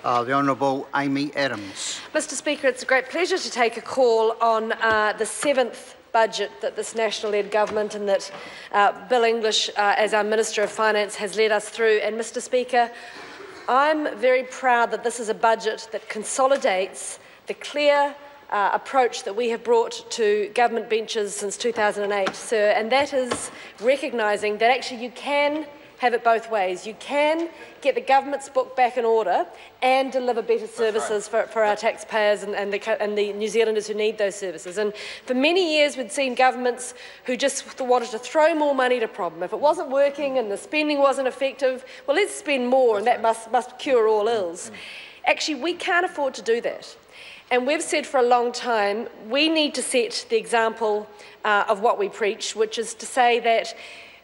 The Honourable Amy Adams. Mr Speaker, it's a great pleasure to take a call on the 7th budget that this National-led government and that Bill English, as our Minister of Finance, has led us through. And Mr Speaker, I'm very proud that this is a budget that consolidates the clear approach that we have brought to government benches since 2008, sir, and that is recognising that actually you can have it both ways. You can get the government's book back in order and deliver better services for our taxpayers and the New Zealanders who need those services. And for many years we'd seen governments who just wanted to throw more money at a problem. If it wasn't working and the spending wasn't effective, well, let's spend more and that must cure all ills. Actually, we can't afford to do that. And we've said for a long time we need to set the example of what we preach, which is to say that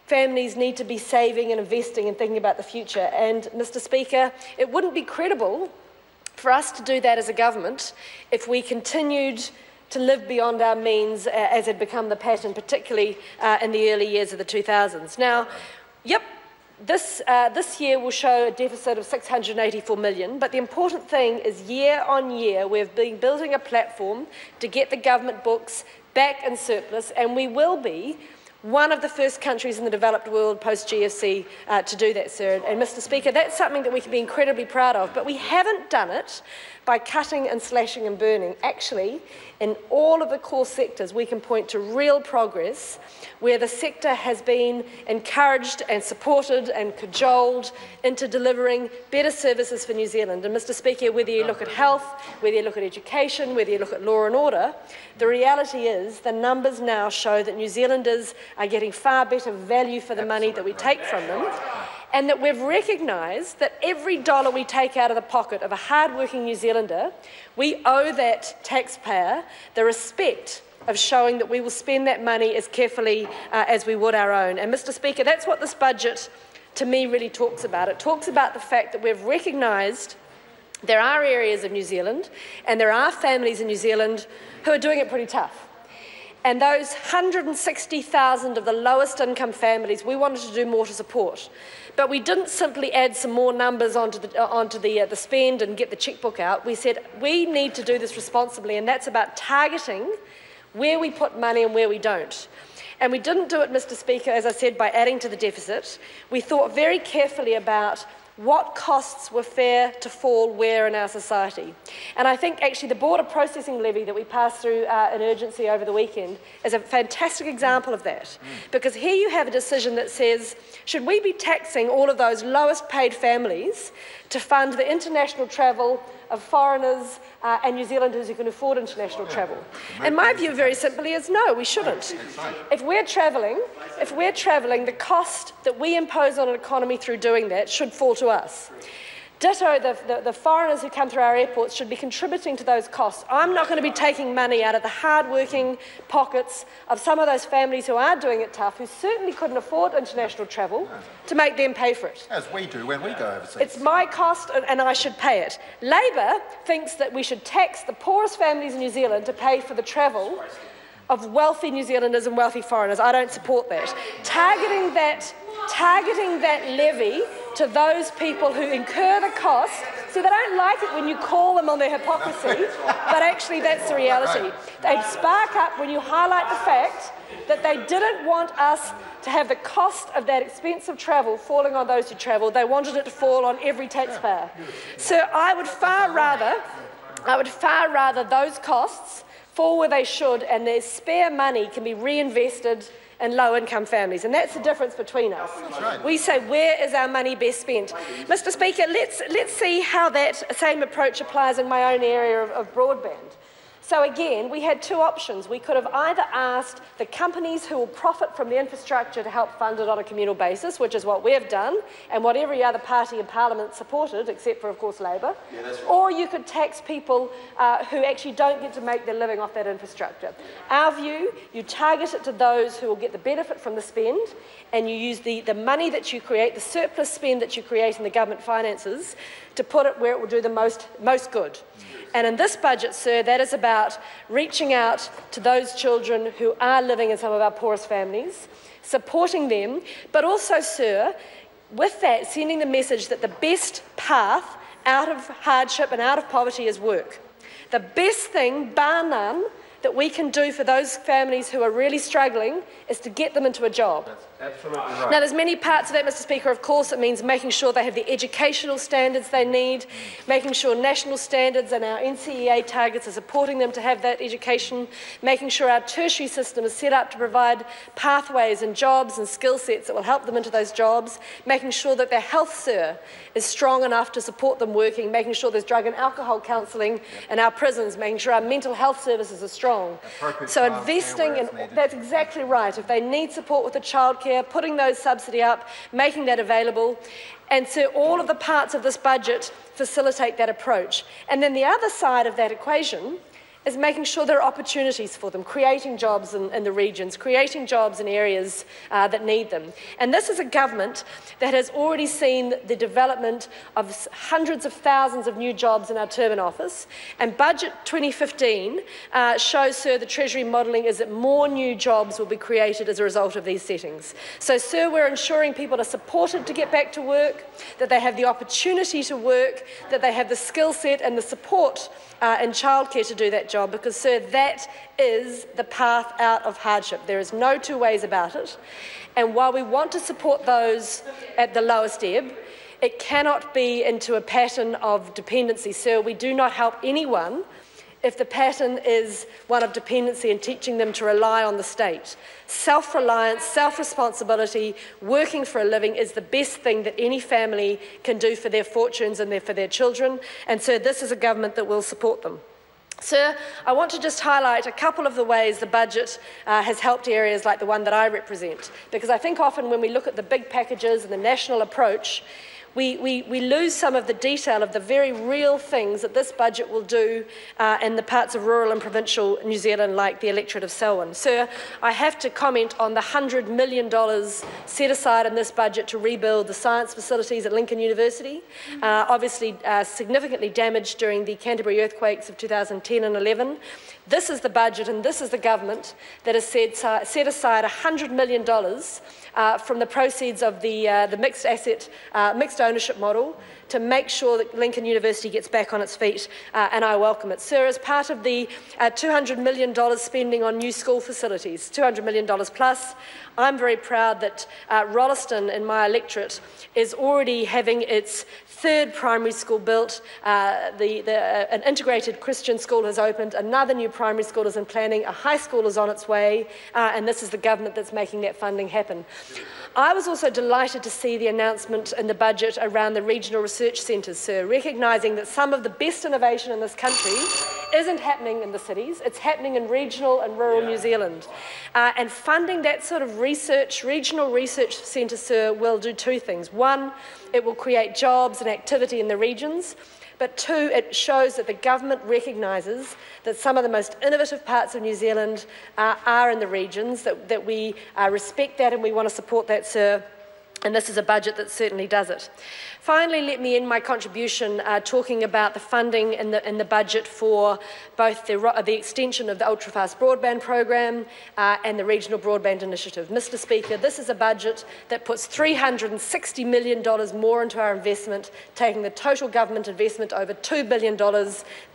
families need to be saving and investing and thinking about the future. And, Mr Speaker, it wouldn't be credible for us to do that as a government if we continued to live beyond our means, as had become the pattern, particularly in the early years of the 2000s. Now, yep, this year will show a deficit of $684 million, but the important thing is year on year we've been building a platform to get the government books back in surplus, and we will be one of the first countries in the developed world post-GFC to do that, sir. And Mr Speaker, that's something that we can be incredibly proud of, but we haven't done it by cutting and slashing and burning. Actually, in all of the core sectors, we can point to real progress where the sector has been encouraged and supported and cajoled into delivering better services for New Zealand. And Mr Speaker, whether you look at health, whether you look at education, whether you look at law and order, the reality is the numbers now show that New Zealanders are getting far better value for the money that we take from them, and that we've recognised that every dollar we take out of the pocket of a hard-working New Zealander, we owe that taxpayer the respect of showing that we will spend that money as carefully as we would our own. And Mr Speaker, that's what this budget, to me, really talks about. It talks about the fact that we've recognised there are areas of New Zealand and there are families in New Zealand who are doing it pretty tough. And those 160,000 of the lowest income families, we wanted to do more to support. But we didn't simply add some more numbers onto the spend and get the chequebook out. We said we need to do this responsibly, and that's about targeting where we put money and where we don't. And we didn't do it, Mr Speaker, as I said, by adding to the deficit. We thought very carefully about what costs were fair to fall where in our society. And I think actually the border processing levy that we passed through in urgency over the weekend is a fantastic example of that. Because here you have a decision that says, should we be taxing all of those lowest paid families to fund the international travel of foreigners and New Zealanders who can afford international travel? And my view very simply is no, we shouldn't. If we're travelling, the cost that we impose on an economy through doing that should fall to us. Ditto, the foreigners who come through our airports should be contributing to those costs. I'm not going to be taking money out of the hard-working pockets of some of those families who are doing it tough, who certainly couldn't afford international travel, to make them pay for it. As we do when we go overseas. It's my cost and I should pay it. Labor thinks that we should tax the poorest families in New Zealand to pay for the travel of wealthy New Zealanders and wealthy foreigners. I don't support that. Targeting that levy to those people who incur the cost. See, they don't like it when you call them on their hypocrisy, but actually that's the reality. They spark up when you highlight the fact that they didn't want us to have the cost of that expensive travel falling on those who travel. They wanted it to fall on every taxpayer. So I would far rather those costs fall where they should, and their spare money can be reinvested in low-income families, and that's the difference between us. We say, where is our money best spent? Mr Speaker, let's see how that same approach applies in my own area of broadband. So again, we had two options. We could have either asked the companies who will profit from the infrastructure to help fund it on a communal basis, which is what we have done, and what every other party in Parliament supported, except for, of course, Labor, or you could tax people who actually don't get to make their living off that infrastructure. Our view, you target it to those who will get the benefit from the spend, and you use the money that you create, the surplus spend that you create in the government finances, to put it where it will do the most good. And in this budget, sir, that is about reaching out to those children who are living in some of our poorest families, supporting them, but also, sir, with that, sending the message that the best path out of hardship and out of poverty is work. The best thing, bar none, that we can do for those families who are really struggling is to get them into a job. That's absolutely right. Now, there's many parts of that, Mr Speaker. Of course, it means making sure they have the educational standards they need, making sure national standards and our NCEA targets are supporting them to have that education, making sure our tertiary system is set up to provide pathways and jobs and skill sets that will help them into those jobs, making sure that their health SIR is strong enough to support them working, making sure there's drug and alcohol counselling in our prisons, making sure our mental health services are strong. So investing in, that's exactly right. If they need support with the childcare, putting those subsidy up, making that available. And so all of the parts of this budget facilitate that approach. And then the other side of that equation is making sure there are opportunities for them, creating jobs in the regions, creating jobs in areas that need them. And this is a government that has already seen the development of hundreds of thousands of new jobs in our Turban office. And Budget 2015 shows, Sir, the Treasury modelling is that more new jobs will be created as a result of these settings. So, Sir, we're ensuring people are supported to get back to work, that they have the opportunity to work, that they have the skill set and the support in childcare to do that job, because, Sir, that is the path out of hardship. There is no two ways about it. And while we want to support those at the lowest ebb, it cannot be into a pattern of dependency, Sir. We do not help anyone if the pattern is one of dependency and teaching them to rely on the state. Self-reliance, self-responsibility, working for a living is the best thing that any family can do for their fortunes and for their children. And so this is a government that will support them. Sir, I want to just highlight a couple of the ways the budget has helped areas like the one that I represent, because I think often when we look at the big packages and the national approach, we lose some of the detail of the very real things that this budget will do in the parts of rural and provincial New Zealand, like the electorate of Selwyn. Sir, I have to comment on the $100 million set aside in this budget to rebuild the science facilities at Lincoln University, obviously significantly damaged during the Canterbury earthquakes of 2010 and 11. This is the budget and this is the government that has set aside $100 million from the proceeds of the mixed ownership model to make sure that Lincoln University gets back on its feet, and I welcome it. Sir, as part of the $200 million spending on new school facilities, $200 million plus, I'm very proud that Rolleston in my electorate is already having its third primary school built. An integrated Christian school has opened, another new primary school is in planning, a high school is on its way, and this is the government that's making that funding happen. I was also delighted to see the announcement in the budget around the regional research centres, Sir, recognising that some of the best innovation in this country isn't happening in the cities, it's happening in regional and rural New Zealand. And funding that sort of research, regional research centre, Sir, will do two things. One, it will create jobs and activity in the regions. But two, it shows that the government recognises that some of the most innovative parts of New Zealand are in the regions, that we respect that and we want to support that, Sir. And this is a budget that certainly does it. Finally, let me end my contribution talking about the funding in the budget for both the extension of the ultra-fast broadband program and the regional broadband initiative. Mr Speaker, this is a budget that puts $360 million more into our investment, taking the total government investment over $2 billion.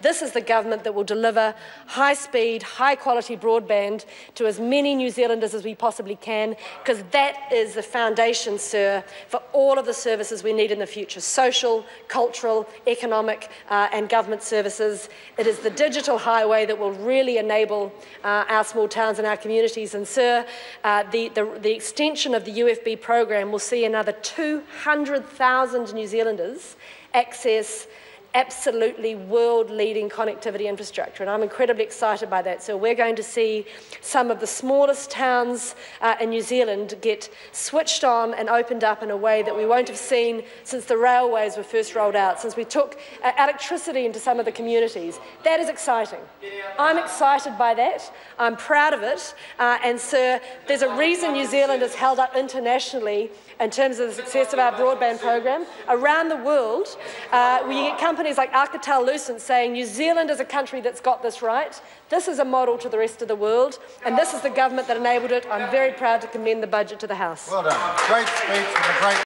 This is the government that will deliver high-speed, high-quality broadband to as many New Zealanders as we possibly can, because that is the foundation, Sir, for all of the services we need in the future: social, cultural, economic and government services. It is the digital highway that will really enable our small towns and our communities. And, Sir, the extension of the UFB program will see another 200,000 New Zealanders access absolutely world-leading connectivity infrastructure, and I'm incredibly excited by that. So we're going to see some of the smallest towns in New Zealand get switched on and opened up in a way that we won't have seen since the railways were first rolled out, since we took electricity into some of the communities. That is exciting. I'm excited by that. I'm proud of it. And, Sir, there's a reason New Zealand is held up internationally in terms of the success of our broadband program. Around the world, we get companies like Alcatel-Lucent saying New Zealand is a country that's got this right. This is a model to the rest of the world, and this is the government that enabled it. I'm very proud to commend the budget to the House. Well done. Great speech and a great